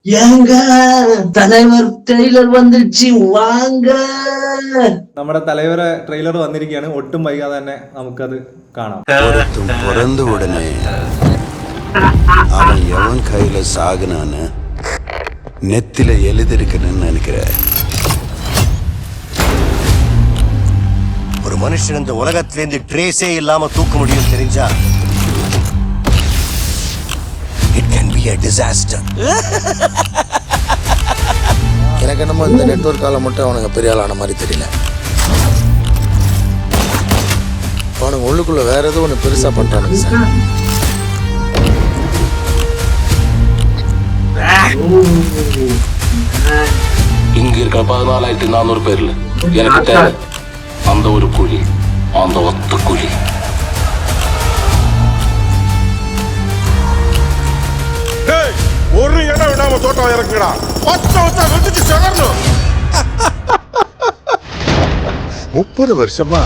ஏங்க தலைவர் ട്രെയിലർ வந்துருச்சு വാങ്ക. നമ്മുടെ തലവര ട്രെയിലർ വന്നിരിക്കുകയാണ്. ഒട്ടും വൈകാതെ തന്നെ നമുക്കത് കാണാം. பிறந்த உடனே அவன் எவன் கையில சாகுனான்னு நெத்தில எழுதிருக்குன்னு நினைக்கிறேன். ஒரு மனுஷன் இந்த உலகத்திலேருந்து ட்ரேஸே இல்லாம தூக்க முடியும் தெரிஞ்சா it can be a disaster. எனக்கு என்னமோ இந்த நெட்வொர்க்கால மட்டும் அவனுங்க பெரிய ஆளான மாதிரி தெரியல. அவனுங்க உள்ளுக்குள்ள வேற ஏதோ ஒன்று பெருசா பண்றானுங்க சார். இங்க இருக்கிற 14,400 பேர்ல எனக்கு தேவை அந்த ஒரு குழி, அந்த ஒத்த குழி. ஒரு இடம் விடாம தோட்டம் இறக்குடா. வந்துச்சு செலரணும். 30 வருஷமா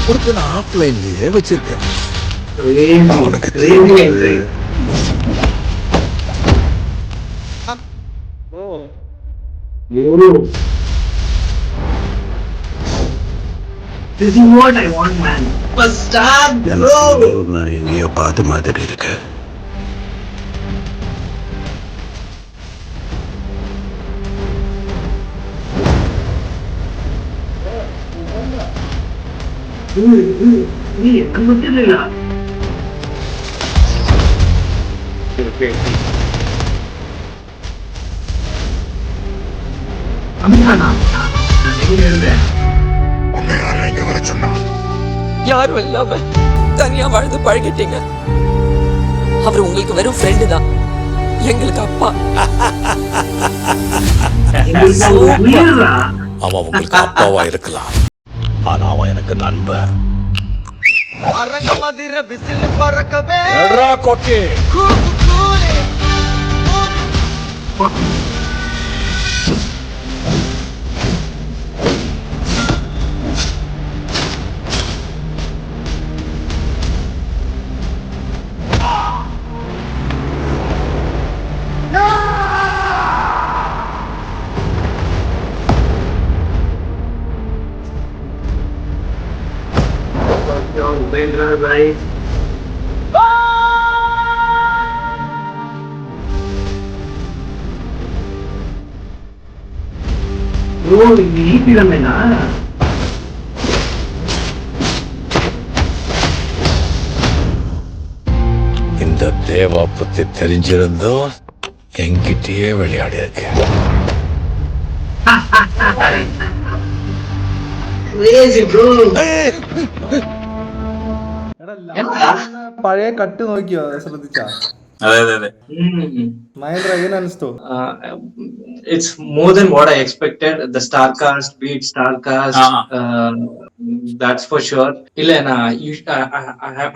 ஒருத்தன் ஆஃப்லைன்லயே வச்சிருக்கேன். This is what I want, man. First start, bro. நான் எங்கேயோ பார்த்த மாதிரி இருக்கு. நீ எங்க மட்டும் யாரும் இல்லாம தனியா வாழ்ந்து பழகிட்டீங்க. அவர் உங்களுக்கு வெறும் ஃப்ரெண்டு தான், எங்களுக்கு அப்பா. அவன் உங்களுக்கு அப்பாவா இருக்கலாம், ஆனா அவன் எனக்கு நண்பன். கொக்கி भाई. Bro, ini filmnya. இந்த தேவா பத்தி தெரிஞ்சிருந்தோம் என்கிட்டயே விளையாடி இருக்கேன். Crazy, bro. പഴയ കട്ട് നോക്കിയോ, ശ്രദ്ധിച്ചാ? അതെ അതെ അതെ. മഹേന്ദ്ര എങ്ങനെ അനിസ്തു? It's more than what I expected. The star cast, beat star cast, that's for sure. Ilena,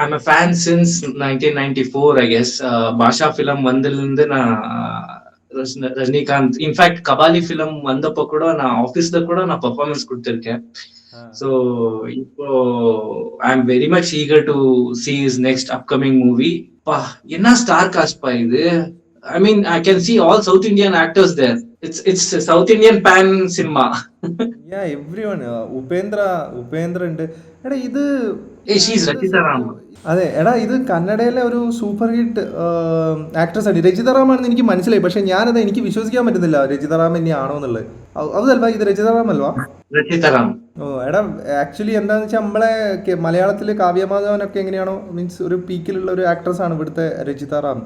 I'm a fan since 1994, I guess. Basha film vandilinde na Rajnikant. In fact, Kabali film vandappo kuda na office da kuda na performance kudutirken. So I'm very much eager to see his next upcoming movie. Enna star cast pa idu. I mean, I can see all South Indian actors there. It's a South Indian pan cinema. Yeah, everyone. Upendra ഉണ്ട്. എടാ ഇത് she's Rachita Ram. അതെ എടാ, ഇത് കന്നഡയിലെ ഒരു super hit actress ആണ്. രജിത റാം ആണെന്ന് എനിക്ക് മനസ്സിലായി, പക്ഷെ ഞാനത് എനിക്ക് വിശ്വസിക്കാൻ പറ്റുന്നില്ല രജിത റാം തന്നെയാണോ എന്നുള്ളത്. അതല്ല, ഇത് Rajitha Ram Alva? Rachita Ram. ഓ എടാ, ആക്ച്വലി എന്താന്ന് വെച്ചാൽ നമ്മളെ മലയാളത്തില് കാവ്യമാധവനൊക്കെ എങ്ങനെയാണോ, മീൻസ് ഒരു പീക്കിലുള്ള ഒരു ആക്ട്രസ് ആണ് ഇവിടുത്തെ രജിത റാം.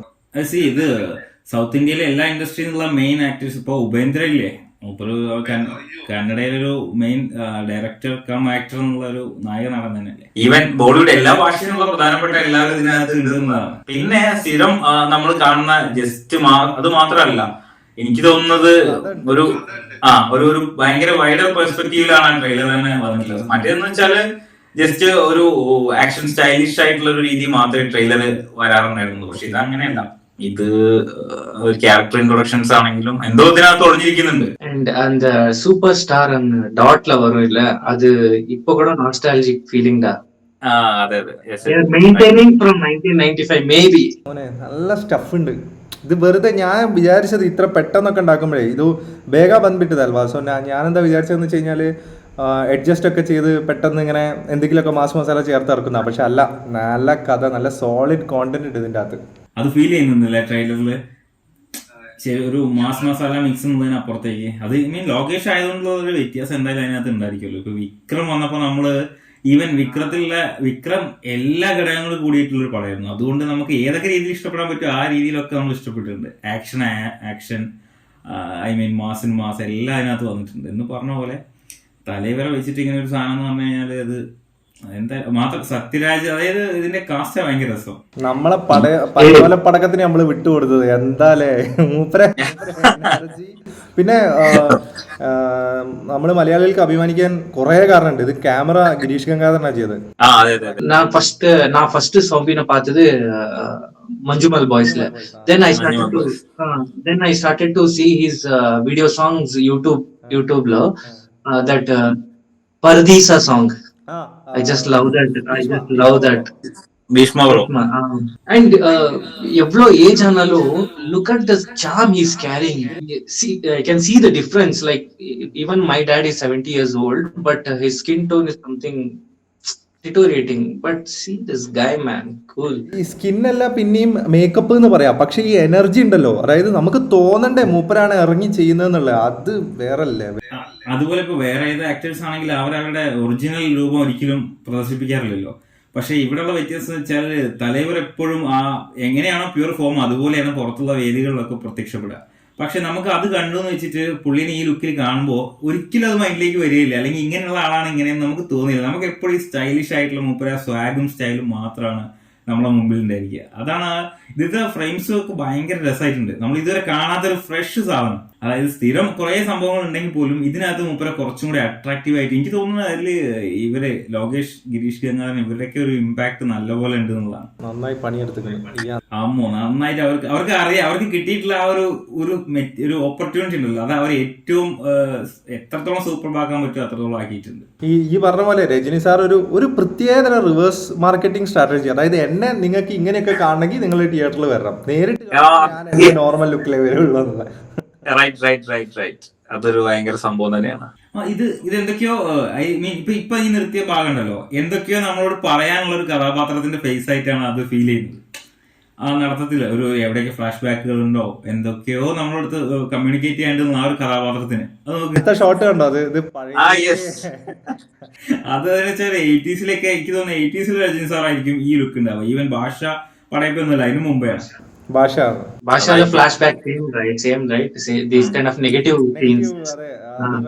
ഇത് സൗത്ത് ഇന്ത്യയിലെ എല്ലാ ഇൻഡസ്ട്രിയിലുള്ള മെയിൻ ആക്ടേഴ്സ്. ഇപ്പൊ ഉപേന്ദ്ര ഇല്ലേ, കന്നഡയിലൊരു മെയിൻ ഡയറക്ടർ കം ആക്ടർ എന്നുള്ള ഒരു നായക നടൻ തന്നെയല്ലേ. ഈവൻ ബോളിവുഡ് എല്ലാ ഭാഷയിലുള്ള പ്രധാനപ്പെട്ട എല്ലാവരും ഇതിനകത്ത് ഉണ്ടെന്നതാണ്. പിന്നെ സ്ഥിരം നമ്മൾ കാണുന്ന ജസ്റ്റ് അത് മാത്രമല്ല, എനിക്ക് തോന്നുന്നത് ഒരു ഭയങ്കര വൈഡർ പെർസ്പെക്റ്റീവിലാണ് ട്രെയിലർ തന്നെ വന്നിട്ടുള്ളത്. മറ്റേന്ന് വെച്ചാല് ജസ്റ്റ് ഒരു ആക്ഷൻ സ്റ്റൈലിഷ് ആയിട്ടുള്ള ഒരു രീതി മാത്രമേ ട്രെയിലർ വരാറുണ്ടായിരുന്നു. പക്ഷെ ഇത് അങ്ങനെയല്ല. ഇത് ഒരു ക്യാരക്ടർ ഇൻട്രൊഡക്ഷൻസ് ആണെങ്കിലും എന്തോ ഇതിനകത്ത് ഒളിഞ്ഞിരിക്കുന്നുണ്ട്. And സൂപ്പർ സ്റ്റാർ ഡോട്ട്ല വരും ഇല്ല, അത് ഇപ്പൊ കൂടെ നോസ്റ്റാൾജിക് ഫീലിംഗ് da. അതെ അതെ. They are maintaining from 1995 maybe. നല്ല സ്റ്റഫ് ഉണ്ട്. ഇത് വെറുതെ ഞാൻ വിചാരിച്ചത് ഇത്ര പെട്ടെന്നൊക്കെ ഉണ്ടാക്കുമ്പോഴേ ഇത് വേഗ ബന്ധിട്ടതല്ല. സോ ഞാനെന്താ വിചാരിച്ചതെന്ന് വെച്ച് കഴിഞ്ഞാൽ അഡ്ജസ്റ്റ് ഒക്കെ ചെയ്ത് പെട്ടെന്ന് ഇങ്ങനെ എന്തെങ്കിലുമൊക്കെ മാസ് മസാല ചേർത്ത് ഇറക്കുന്ന. പക്ഷെ അല്ല, നല്ല കഥ, നല്ല സോളിഡ് കോണ്ടന്റ് ഉണ്ട് ഇതിൻ്റെ അകത്ത്. അത് ഫീൽ ചെയ്യുന്നില്ല ട്രെയിലറിൽ ഒരു മാസ് മസാല മിക്സ് എന്നതിന് അപ്പുറത്തേക്ക്. അത് ലോകേഷ് ആയതുകൊണ്ടുള്ള ഒരു വ്യത്യാസം എന്തായാലും അതിനകത്ത് ഉണ്ടായിരിക്കുമല്ലോ. ഇപ്പൊ വിക്രം വന്നപ്പോൾ നമ്മള് ഈവൻ വിക്രം എല്ലാ ഘടകങ്ങളും കൂടിയിട്ടുള്ളൊരു പടമായിരുന്നു. അതുകൊണ്ട് നമുക്ക് ഏതൊക്കെ രീതിയിൽ ഇഷ്ടപ്പെടാൻ പറ്റും ആ രീതിയിലൊക്കെ നമ്മൾ ഇഷ്ടപ്പെട്ടിട്ടുണ്ട്. ആക്ഷൻ മാസ് എല്ലാം അതിനകത്ത് വന്നിട്ടുണ്ട്. എന്ന് പറഞ്ഞ പോലെ തലവരെ വെച്ചിട്ട് ഇങ്ങനെ ഒരു സാധനം എന്ന് പറഞ്ഞു കഴിഞ്ഞാൽ അത് എന്താ മാത്രം സത്യരാജ്, അതായത് ഇതിന്റെ കാസ്റ്റ് ഭയങ്കര രസം. നമ്മളെ പടക്കത്തിന് നമ്മള് വിട്ടുകൊടുത്തത് എന്താലേ മൂപ്പരെ. പിന്നെ നമ്മള് മലയാളികൾക്ക് അഭിമാനിക്കാൻ കുറെ കാരണമുണ്ട്. ഇത് ക്യാമറ ഗിരീഷ് ഗംഗാധരനാണ് ചെയ്തത്. நான் ஃபர்ஸ்ட் சௌபினை பார்த்தது Manjummel பாய்ஸ்ல. then I started to see his video songs YouTubeல that Pardisa song. I just love that. Bhishma bro. And evlo age analu, look at the charm he's carrying. See, I can see the difference. Like even my dad is 70 years old, but his skin tone is something deteriorating. But see this guy, man, cool. ഈ സ്കിന്നല്ല പിന്നെയും makeup എന്ന് പറയാം, പക്ഷെ ഈ energy ഉണ്ടല്ലോ, അതായത് നമുക്ക് തോന്നണ്ടേ മൂപ്പരാണ് ഇറങ്ങി ചെയ്യുന്നതെന്നുള്ളത്, അത് വേറല്ലേ. അതുപോലെ ഇപ്പൊ വേറെ ഏത് ആക്ടേഴ്സ് ആണെങ്കിൽ അവരവരുടെ ഒറിജിനൽ രൂപം ഒരിക്കലും പ്രദർശിപ്പിക്കാറില്ലല്ലോ. പക്ഷെ ഇവിടെയുള്ള വ്യത്യാസം എന്ന് വെച്ചാൽ തലൈവർ എപ്പോഴും ആ എങ്ങനെയാണോ പ്യൂർ ഫോം അതുപോലെയാണ് പുറത്തുള്ള വേദികളിലൊക്കെ പ്രത്യക്ഷപ്പെടുക. പക്ഷെ നമുക്ക് അത് കണ്ടു എന്ന് വെച്ചിട്ട് പുള്ളിനെ ഈ ലുക്കിൽ കാണുമ്പോൾ ഒരിക്കലും അത് മൈൻഡിലേക്ക് വരികയില്ല. അല്ലെങ്കിൽ ഇങ്ങനെയുള്ള ആളാണ് ഇങ്ങനെയെന്ന് നമുക്ക് തോന്നില്ല. നമുക്ക് എപ്പോഴും ഈ സ്റ്റൈലിഷ് ആയിട്ടുള്ള മൂപ്പര സ്വാഗും സ്റ്റൈലും മാത്രമാണ് നമ്മളെ മുമ്പിൽ ഉണ്ടായിരിക്കുക. അതാണ് ഇതിന്റെ ഫ്രെയിംസ് ഒക്കെ ഭയങ്കര രസമായിട്ടുണ്ട്. നമ്മൾ ഇതുവരെ കാണാത്തൊരു ഫ്രഷ് സാധനം. അതായത് സ്ഥിരം കുറെ സംഭവങ്ങൾ ഉണ്ടെങ്കിൽ പോലും ഇതിനകത്ത് മൂപ്പര കുറച്ചും കൂടി അട്രാക്റ്റീവ് ആയിട്ട് എനിക്ക് തോന്നുന്നത് അതിൽ ഇവര് ലോകേഷ്, ഗിരീഷ് ഗംഗാധരൻ ഇവരുടെയൊക്കെ ഒരു ഇമ്പാക്ട് നല്ലപോലെ ഉണ്ട് എന്നുള്ളതാണ്. നന്നായി പണിയെടുത്തിട്ടുണ്ട്. നന്നായിട്ട് അവർക്ക് അറിയാം. അവർക്ക് കിട്ടിയിട്ടുള്ള ആ ഒരു ഓപ്പർച്യൂണിറ്റി ഉണ്ടല്ലോ, അത് അവർ ഏറ്റവും എത്രത്തോളം സൂപ്പർബാക്കാൻ പറ്റുമോ അത്രത്തോളം ആക്കിയിട്ടുണ്ട്. ഈ പറഞ്ഞ പോലെ രജനി സാർ ഒരു പ്രത്യേകതര റിവേഴ്സ് മാർക്കറ്റിംഗ് സ്ട്രാറ്റജി. അതായത് എന്നെ നിങ്ങൾക്ക് ഇങ്ങനെയൊക്കെ കാണണമെങ്കിൽ നിങ്ങൾ തിയേറ്ററിൽ വരണം, നേരിട്ട് നോർമൽ ലുക്കിലേ വരുള്ളൂ എന്നുള്ള. അതൊരു ഭയങ്കര സംഭവം തന്നെയാണ്. ഇതെന്തൊക്കെയോ ഇപ്പൊ ഈ നിർത്തിയ ഭാഗം ഉണ്ടല്ലോ, എന്തൊക്കെയോ നമ്മളോട് പറയാനുള്ള ഒരു കഥാപാത്രത്തിന്റെ ഫേസ് ആയിട്ടാണ് അത് ഫീൽ ചെയ്യുന്നത്. ആ നടത്തത്തില് എവിടെയൊക്കെ ഫ്ലാഷ് ബാക്കുകൾ ഉണ്ടോ, എന്തൊക്കെയോ നമ്മളടുത്ത് കമ്മ്യൂണിക്കേറ്റ് ചെയ്യേണ്ടത് ആ ഒരു കഥാപാത്രത്തിന്. ഷോട്ട് കണ്ടോ അത് അതെന്ന് വെച്ചാൽ 80s എനിക്ക് തോന്നുന്നു 80s രജനി സാർ ആയിരിക്കും ഈ ലുക്ക് ഉണ്ടാവുക. ഈവൻ ഭാഷ പടയപ്പൊന്നുമില്ല, അതിന് മുമ്പെയാണ് ഭാഷ flashback scene, right? Same, right? These kind of negative scenes.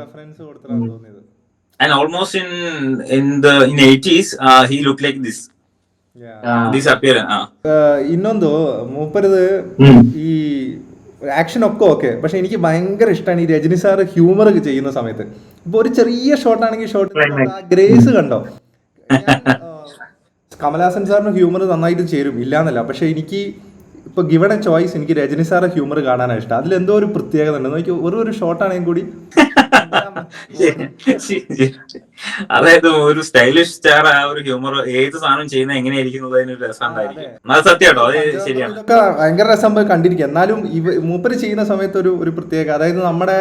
reference കൊടുത്തതാണ് തോന്നിയത്. And almost in 80s he looked like this. This appearance. ಇನ್ನೊಂದು ಮೂಪರದು ഈ ആക്ഷൻ ഒക്കെ ഓക്കെ, പക്ഷെ എനിക്ക് ഭയങ്കര ഇഷ്ടമാണ് ഈ രജനി സാർ ഹ്യൂമർ ചെയ്യുന്ന സമയത്ത്. ഇപ്പൊ ഒരു ചെറിയ ഷോട്ടാണെങ്കിൽ ഷോട്ട് ഗ്രേസ് കണ്ടോ. കമലഹാസൻ സാറിന് ഹ്യൂമർ നന്നായിട്ട് ചേരും, ഇല്ലാന്നല്ല. പക്ഷെ എനിക്ക് ഇപ്പൊ ഗിവൺ എ ചോയ്സ് എനിക്ക് രജനി സാറെ ഹ്യൂമർ കാണാനാണ് ഇഷ്ടം. അതിലെന്തോ ഒരു പ്രത്യേകത ഉണ്ട്. നോക്കി ഒരു ഷോട്ടാണെങ്കിൽ കൂടി അതായത് ഒരു സ്റ്റൈലിഷ് സ്റ്റാർ ആ ഒരു ഹ്യൂമർ ഏത് സാധനം ചെയ്യുന്ന എങ്ങനെയായിരിക്കും രസം ഉണ്ടായിരിക്കും. അത് സത്യമാട്ടോ, അത് ശരിയാണ്. ഇതൊക്കെ ഭയങ്കര രസം കണ്ടിരിക്കുക. എന്നാലും മൂപ്പര് ചെയ്യുന്ന സമയത്ത് ഒരു പ്രത്യേക, അതായത് നമ്മുടെ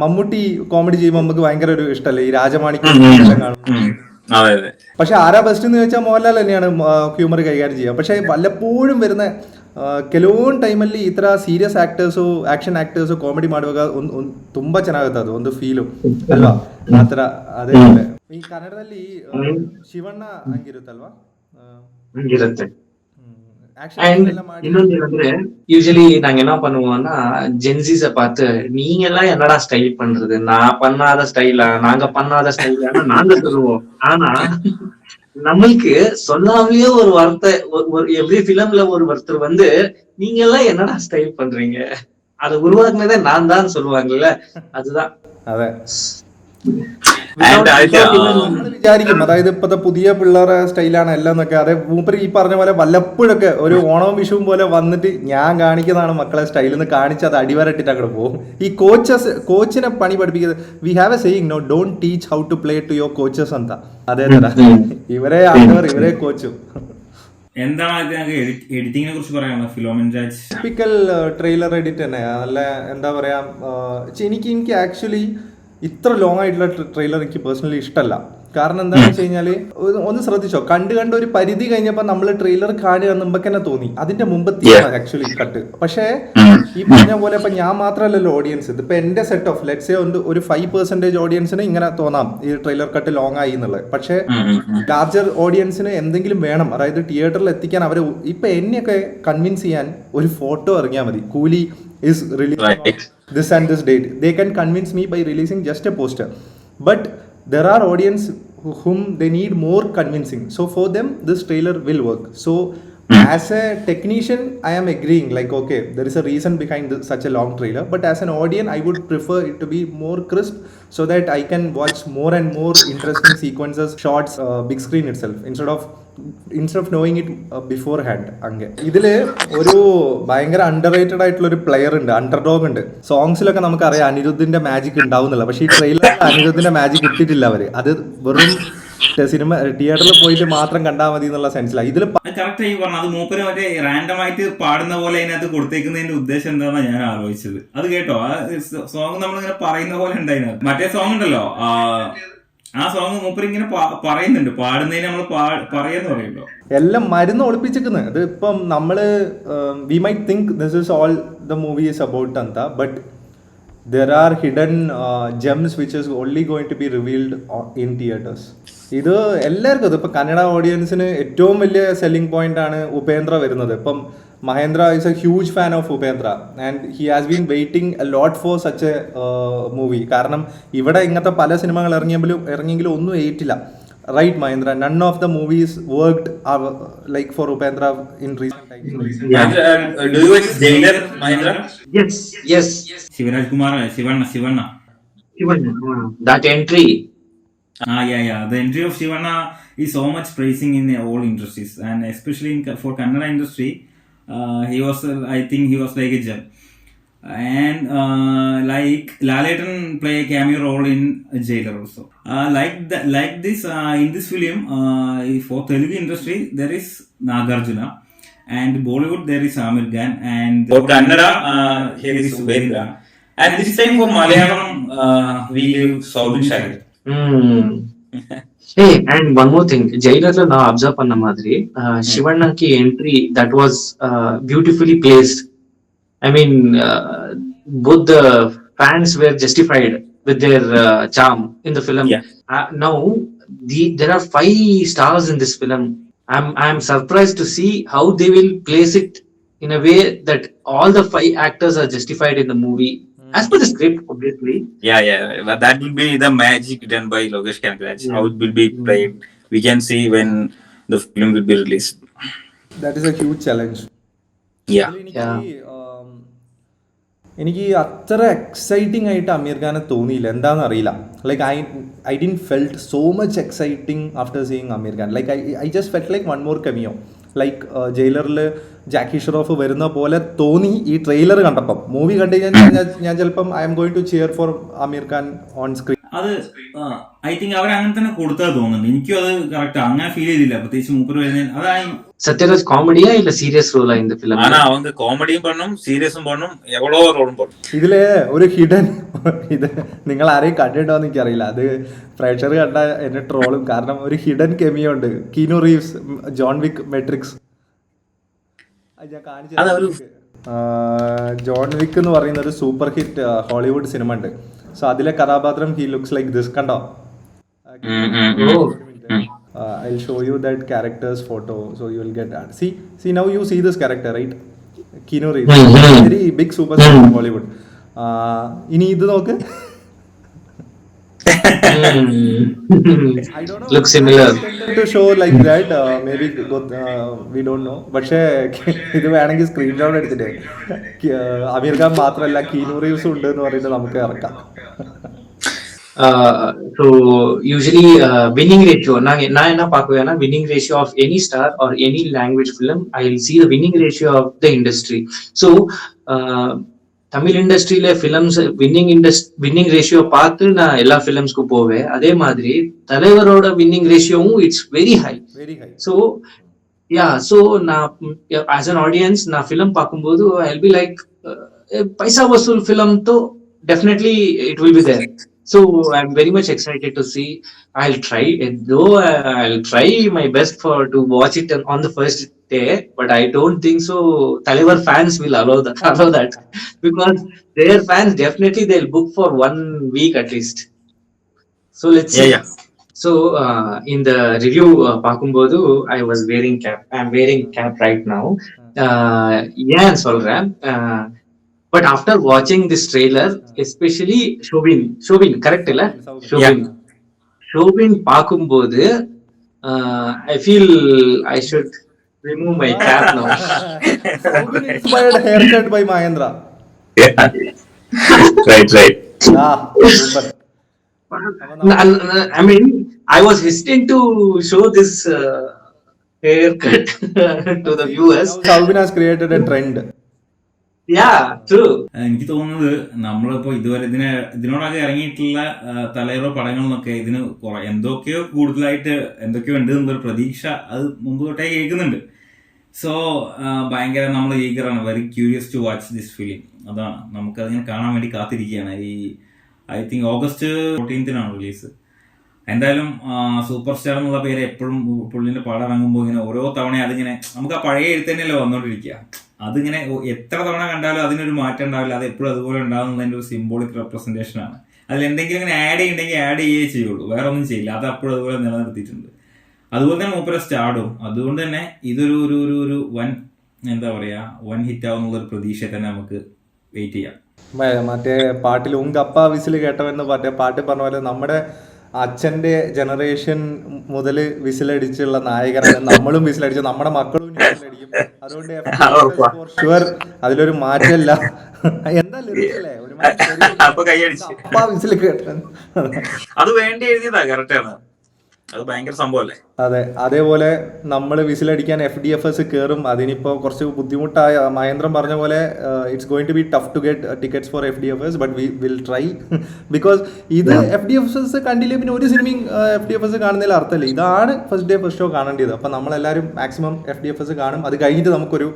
മമ്മൂട്ടി കോമഡി ചെയ്യുമ്പോൾ നമുക്ക് ഭയങ്കര ഒരു ഇഷ്ടമല്ലേ ഈ രാജമാണിക്യം കാണും. പക്ഷെ ആരാ ബെസ്റ്റ് എന്ന് ചോദിച്ചാൽ മോഹൻലാൽ തന്നെയാണ് ഹ്യൂമർ കൈകാര്യം ചെയ്യുക. പക്ഷെ വല്ലപ്പോഴും വരുന്ന ಕೆಲವೊಂದು ಟೈಮಲ್ಲಿ ಈ ತರ serious actors action actors comedy ಮಾಡುವಾಗ ತುಂಬಾ ಚೆನ್ನಾಗುತ್ತೆ, ಅದು ಒಂದು ಫೀಲು ಅಲ್ವಾ ಆ ತರ. ಅದೇ ಈ ಕನ್ನಡದಲ್ಲಿ ಶಿವಣ್ಣ ಹಂಗಿರುತ್ತಲ್ವಾ, ಹಂಗಿರುತ್ತೆ. இன்னொன்னு வந்து யூஸ்வலி நாங்க என்ன பண்ணுவோம்னா ஜென்சிஸ பார்த்து நீங்க எல்லாம் என்னடா ஸ்டைல் பண்றது, நான் பண்ணாத ஸ்டைலா, நாங்க பண்ணாத ஸ்டைலா நாங்க சொல்லுவோம். ஆனா நம்மளுக்கு சொல்லாமலேயே ஒரு வார்த்தை, எவ்ரி பிலிம்ல ஒருத்தர் வந்து நீங்க எல்லாம் என்னடா ஸ்டைல் பண்றீங்க, அதை உருவாக்குனதே நான் தான் சொல்லுவாங்கல்ல, அதுதான். വിചാരിക്കും അതായത് ഇപ്പത്തെ പുതിയ പിള്ളേരെ സ്റ്റൈലാണ് എല്ലാം എന്നൊക്കെ. അതെ മൂപ്പര് ഈ പറഞ്ഞ പോലെ വല്ലപ്പോഴൊക്കെ ഒരു ഓണവും വിഷുവും പോലെ വന്നിട്ട് ഞാൻ കാണിക്കുന്നതാണ് മക്കളെ സ്റ്റൈൽ എന്ന് കാണിച്ച് അത് അടിവരട്ടിട്ട് അങ്ങോട്ട് പോകും. ഈ കോച്ചിനെ പണി പഠിപ്പിക്കുന്നത്, we have a saying, no don't teach how to play to your coaches എന്താ, അതേ തര ഇവരെ ആണ്ടവർ ഇവരെ കോച്ചും. എന്താണ് ഞങ്ങൾക്ക് എഡിറ്റിങ്ങിനെ കുറിച്ച് പറയാനുള്ളത് Philomin Raj? Typical trailer edit തന്നെ. നല്ല എന്താ പറയാ, എനിക്ക് ആക്ച്വലി ഇത്ര ലോങ് ആയിട്ടുള്ള ട്രെയിലർ എനിക്ക് പേഴ്സണലി ഇഷ്ടമല്ല. കാരണം എന്താണെന്ന് വെച്ച് കഴിഞ്ഞാല് ഒന്ന് ശ്രദ്ധിച്ചോ, കണ്ട് ഒരു പരിധി കഴിഞ്ഞപ്പോൾ നമ്മൾ ട്രെയിലർ കാണുക മുമ്പൊക്കെ തന്നെ തോന്നി അതിന്റെ മുമ്പ് ആക്ച്വലി കട്ട്. പക്ഷേ ഈ പറഞ്ഞ പോലെ ഇപ്പൊ ഞാൻ മാത്രമല്ലല്ലോ ഓഡിയൻസ്, ഇതിപ്പോ എന്റെ സെറ്റ് ഓഫ് ലെറ്റ്സ് സേ ഒരു 5% ഓഡിയൻസിന് ഇങ്ങനെ തോന്നാം ഈ ട്രെയിലർ കട്ട് ലോങ് ആയി എന്നുള്ളത്. പക്ഷേ ലാർജർ ഓഡിയൻസിന് എന്തെങ്കിലും വേണം, അതായത് തിയേറ്ററിൽ എത്തിക്കാൻ അവരെ ഇപ്പൊ എന്നെയൊക്കെ കൺവിൻസ് ചെയ്യാൻ ഒരു ഫോട്ടോ ഇറങ്ങിയാൽ മതി. കൂലി is releasing this and this date. They can convince me by releasing just a poster. But there are audience whom they need more convincing. So for them, this trailer will work. So as a technician, I am agreeing. Like, okay, there is a reason behind such a long trailer. But as an audience, I would prefer it to be more crisp, so that I can watch more and more interesting sequences, shots, big screen itself, instead of knowing it beforehand. അങ്ങനെ ഇതില് ഒരു ഭയങ്കര under rated ആയിട്ടുള്ള ഒരു player ഉണ്ട്, underdog ഉണ്ട്. സോങ്സിലൊക്കെ നമുക്കറിയാം അനിരുദ്ധിന്റെ magic ഉണ്ടാവുന്നില്ല, പക്ഷേ ഈ ട്രെയിലറിൽ അനിരുദ്ധിന്റെ മാജിക് ഇട്ടിട്ടില്ല അവര്. അത് വെറും സിനിമ തിയേറ്ററിൽ പോയിട്ട് മാത്രം കണ്ടാൽ മതി എന്നുള്ള സെൻസിലാണ് ഇതിൽ കറക്റ്റ് ആയി പറഞ്ഞു. അത് മൂപ്പര് മറ്റേ റാൻഡം ആയിട്ട് പാടുന്ന പോലെ അതിനകത്ത് കൊടുത്തേക്കുന്നതിന്റെ ഉദ്ദേശം എന്താണെന്നാണ് ഞാൻ ആലോചിച്ചത്. അത് കേട്ടോ, ആ സോങ് നമ്മളിങ്ങനെ പറയുന്ന പോലെ ഉണ്ടായിരുന്നു. മറ്റേ സോങ് ഉണ്ടല്ലോ, ആ സോങ് മൂപ്പര് ഇങ്ങനെ പറയുന്നുണ്ട്, പാടുന്നതിന് നമ്മൾ പറയാന്ന് പറയുമല്ലോ. എല്ലാം മരുന്ന് ഒളിപ്പിച്ചിരിക്കുന്നത്. അത് ഇപ്പം നമ്മള് V might think this is all the movie is about അന്ത, but there are hidden gems which is only going to be revealed in theaters. ഇത് എല്ലാവർക്കും, ഇതിപ്പോൾ കന്നഡ ഓഡിയൻസിന് ഏറ്റവും വലിയ സെല്ലിംഗ് പോയിന്റ് ആണ് ഉപേന്ദ്ര വരുന്നത്. ഇപ്പം Mahendra is a huge fan of Upendra and he has been waiting a lot for such a movie. കാരണം ഇവിടെ ഇങ്ങനത്തെ പല സിനിമകൾ ഇറങ്ങിയെങ്കിലും ഒന്നും ഏറ്റില്ല. Right, Mahindra? None of the movies worked like for Upendra in recent times. Yeah. Do you watch Jailer, Mahindra? Yes. Shivaraj Kumar, Shivanna. That entry. Yeah. The entry of Shivanna is so much praising in all industries, and especially for Kannada industry, I think he was like a gem. And like Laletan play a cameo role in Jailer also. Like this in this film, for Telugu industry there is Nagarjuna, and Bollywood there is Amir Khan, and for Kannada here is Ubendra, and this time for Malayalam we give Soubin Shahid. Hey, and one more thing, Jailer lo na observe panna madri Shivanna ki entry that was beautifully placed. I mean, both the fans were justified with their charm in the film. Yeah. Now, there are 5 stars in this film. I'm surprised to see how they will place it in a way that all the 5 actors are justified in the movie. As per the script, obviously. Yeah. But that will be the magic done by Lokesh Kanagaraj. How it will be played, we can see when the film will be released. That is a huge challenge. Yeah. എനിക്ക് അത്ര exciting ആയിട്ട് അമീർ ഖാനെ തോന്നിയില്ല, എന്താണെന്ന് അറിയില്ല. Like I didn't felt so much exciting after seeing Aamir Khan. Like I just felt like one more cameo. ലൈക്ക് ജയിലറിൽ ജാക്കി ഷെറോഫ് വരുന്ന പോലെ തോന്നി ഈ ട്രെയിലർ കണ്ടപ്പം. മൂവി കണ്ടു കഴിഞ്ഞാൽ ഞാൻ ചിലപ്പം I am going to cheer for Aamir Khan on screen. അത് ഐ തിങ്ക് അവർ അങ്ങനെ തന്നെ കൊടുത്താൽ തോന്നുന്നു. എനിക്കും അത് കറക്റ്റ് അങ്ങനെ ഫീൽ ചെയ്തില്ല, പ്രത്യേകിച്ച് മൂപ്പർ വരുന്നതിന്. അതായി സത്യരാജ് കോമഡിയാ ഇല്ല സീരിയസ് റോളാ ഇൻ ദി ഫിലിം? ആனா அவங்க കോമഡിയും பண்ணும் സീരിയസും பண்ணுം എവളോ റോളും பண்ணுം. ഇതില് ഒരു ഹിഡൻ, ഇത് നിങ്ങൾ ആരെയും കണ്ടിട്ടുണ്ടോ എന്ന് എനിക്കറിയില്ല, അത് പ്രേക്ഷകർ കണ്ട എന്നെ ട്രോളും. കാരണം ഒരു ഹിഡൻ കെമിയോ ഉണ്ട്, Keanu Reeves, John Wick Matrix. ഞാൻ കാണിച്ചു. ജോൺ വിക്ക് എന്ന് പറയുന്ന ഒരു സൂപ്പർ ഹിറ്റ് ഹോളിവുഡ് സിനിമ ഉണ്ട്. സോ അതിലെ കഥാപാത്രം ഹി ലുക്സ് ലൈക്ക് ദിസ്. കണ്ടോ? I'll show you that character's photo, so you will get that. See now you see this character, right? Keanu Reeves, very big superstar in Hollywood. ഇനി ഇത് നോക്ക്. I don't know. Looks similar. To show like that, maybe we don't know. പക്ഷേ ഇത് വേണമെങ്കിൽ screenshot എടുത്തിട്ട് അമീർ ഖാൻ മാത്രമല്ല Keanu Reeves ഉണ്ട് എന്ന് പറയുന്നത് നമുക്ക് ഇറക്കാം. So usually winning ratio na enna paakuvena, winning ratio of any star or any language film, I'll see the winning ratio of the industry. So Tamil industry le films winning ratio paathu na ella films ku pove. Adhe madri Thalaivaroda winning ratio it's very high. So Yeah, so now as an audience, na film pakumbodu, I'll be like, paisa vasool film to definitely it will be there. So I'm very much excited to see. I'll try it though. I'll try my best to watch it on the first day, but I don't think so. Talevar fans will allow that because their fans definitely they'll book for 1 week at least. So let's see. Yeah. So in the review Pakumbodu, I was wearing cap. I'm wearing cap right now. Yeah, solren. But after watching this trailer, especially Shobin, correct illa? Shobin Pakumbodu, I feel I should remove my cap now. Inspired haircut by Mahendra. Right. Super. I mean, I was hesitant to show this haircut to the viewers. Salvin has created a trend. Yeah, true. എനിക്ക് തോന്നുന്നത് നമ്മളിപ്പോ ഇതുവരെ ഇതിനോടൊക്കെ ഇറങ്ങിയിട്ടുള്ള തലൈറോ പടങ്ങളിലൊക്കെ ഇതിന് എന്തൊക്കെയോ കൂടുതലായിട്ട് എന്തൊക്കെയോ ഉണ്ട് എന്നൊരു പ്രതീക്ഷ അത് മുമ്പ് തൊട്ടേ കേൾക്കുന്നുണ്ട്. സോ ഭയങ്കര നമ്മൾ ഈഗറാണ്, very curious to watch this film. അതാണ്, നമുക്കതിങ്ങനെ കാണാൻ വേണ്ടി കാത്തിരിക്കുകയാണ്. I think August 14th release. എന്തായാലും സൂപ്പർ സ്റ്റാർ എന്നുള്ള പേര് എപ്പോഴും പുള്ളിന്റെ പടം ഇറങ്ങുമ്പോൾ ഇങ്ങനെ ഓരോ തവണ അതിങ്ങനെ നമുക്ക് ആ പഴയ എഴുത്ത് തന്നെയല്ലേ വന്നോണ്ടിരിക്കുക. അതിങ്ങനെ എത്ര തവണ കണ്ടാലും അതിനൊരു മാറ്റം ഉണ്ടാവില്ല, അത് എപ്പോഴും അതുപോലെ ഉണ്ടാകുന്നതിന്റെ ഒരു സിംബോളിക് റെപ്രസെന്റേഷൻ ആണ്. അതിൽ എന്തെങ്കിലും ഇങ്ങനെ ആഡ് ചെയ്യണമെങ്കിൽ ആഡ് ചെയ്യേ ചെയ്യുള്ളൂ, വേറെ ഒന്നും ചെയ്യില്ല. അത് അപ്പോഴും അതുപോലെ നിലനിർത്തിയിട്ടുണ്ട്. അതുപോലെ തന്നെ മൂപ്പര സ്റ്റാർഡും. അതുകൊണ്ട് തന്നെ ഇതൊരു ഒരു വൻ എന്താ പറയാ വൻ ഹിറ്റ് ആവുന്നുള്ളൊരു പ്രതീക്ഷയെ തന്നെ നമുക്ക് വെയിറ്റ് ചെയ്യാം. മറ്റേ പാട്ടിൽ ഉങ്കപ്പ വിസിൽ കേട്ടവെന്ന് മറ്റേ പാട്ട് പറഞ്ഞ പോലെ നമ്മുടെ അച്ഛന്റെ ജനറേഷൻ മുതൽ വിസിലടിച്ചുള്ള നായകനാണ്. നമ്മളും വിസിലടിച്ചു, നമ്മുടെ മക്കളും വിസിലടിക്കും. അതുകൊണ്ട് ഷുവർ അതിലൊരു മാറ്റമില്ല. എന്താ ലിറിക്സല്ലേ വിസിൽ കേട്ട അത് വേണ്ടി എഴുതിയതാ, കറക്റ്റാണ്. അത് ഭയങ്കര സംഭവല്ലേ. അതെ, അതേപോലെ നമ്മൾ വിസിലടിക്കാൻ FDFS കയറും. അതിനിപ്പോൾ കുറച്ച് ബുദ്ധിമുട്ടായ മഹേന്ദ്രൻ പറഞ്ഞ പോലെ it's going to be tough to get tickets for FDFS, but we will try. Because ഇത് FDFS കണ്ടില്ലേ പിന്നെ ഒരു സിനിമയും FDFS കാണുന്നതിൽ അർത്ഥമില്ല. ഇതാണ് ഫസ്റ്റ് ഡേ ഫസ്റ്റ് ഷോ കാണേണ്ടത്. അപ്പം നമ്മളെല്ലാവരും മാക്സിമം FDFS കാണും. അത് കഴിഞ്ഞിട്ട് നമുക്കൊരു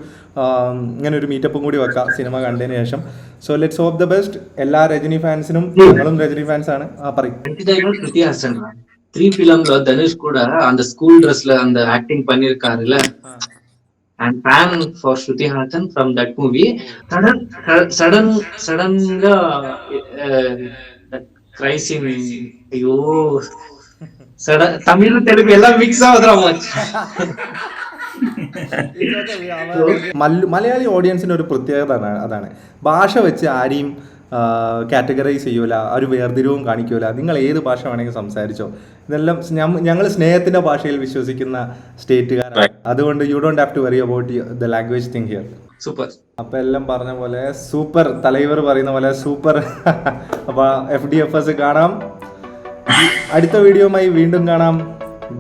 ഇങ്ങനെ ഒരു മീറ്റപ്പും കൂടി വെക്കാം സിനിമ കണ്ടതിന് ശേഷം. So let's hope the best. എല്ലാ രജനി ഫാൻസിനും, ഞങ്ങളും രജനി ഫാൻസ് ആണ്. പറയും 3 filmல தனுஷ் கூட அந்த ஸ்கூல் ட்ரெஸ்ல அந்த acting பண்ணிருக்காருல, and fan for Shruti Haasan from that movie. Suddenly cries in ஐயோ தமிழ் தெலுங்கு எல்லாம் மிக்ஸ் ஆகுதுடா மச். മലയാളി ഓഡിയൻസിന് ഒരു പ്രത്യേകത അതാണ്, ഭാഷ വെച്ച് ആരെയും കാറ്റഗറൈസ് ചെയ്യൂല, ഒരു വേർതിരിവും കാണിക്കൂല. നിങ്ങൾ ഏത് ഭാഷ വേണമെങ്കിൽ സംസാരിച്ചോ. ഇതെല്ലാം ഞങ്ങൾ സ്നേഹത്തിന്റെ ഭാഷയിൽ വിശ്വസിക്കുന്ന സ്റ്റേറ്റുകാരാണ്. അതുകൊണ്ട് you don't have to worry about the language thing here. Super. അപ്പൊ എല്ലാം പറഞ്ഞ പോലെ സൂപ്പർ, തലൈവർ പറയുന്ന പോലെ സൂപ്പർ. അപ്പൊ FDFS കാണാം. അടുത്ത വീഡിയോയുമായി വീണ്ടും കാണാം.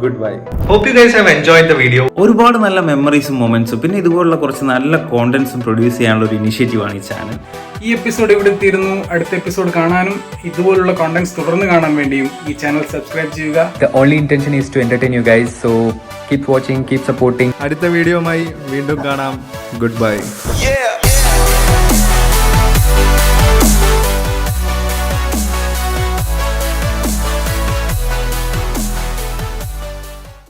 Good bye. Hope you guys have enjoyed the video. ഒരുപാട് നല്ല മെമ്മറീസും മൊമെന്റ്സും പിന്നെ ഇതുപോലുള്ള കുറച്ച് നല്ല കോണ്ടന്റ്സും പ്രൊഡ്യൂസ് ചെയ്യാനുള്ള ഒരു ഇനിഷ്യേറ്റീവാണ് ഈ ചാനൽ. ഈ എപ്പിസോഡ് ഇവിടെ തീരുന്നു. അടുത്ത എപ്പിസോഡ് കാണാനും ഇതുപോലുള്ള കോണ്ടന്റ്സ് തുടർന്ന് കാണാൻ വേണ്ടിയും ഈ ചാനൽ സബ്സ്ക്രൈബ് ചെയ്യുക. The only intention is to entertain you guys, so keep watching, keep supporting. അടുത്ത വീഡിയോയുമായി വീണ്ടും കാണാം. Good bye. Yeah.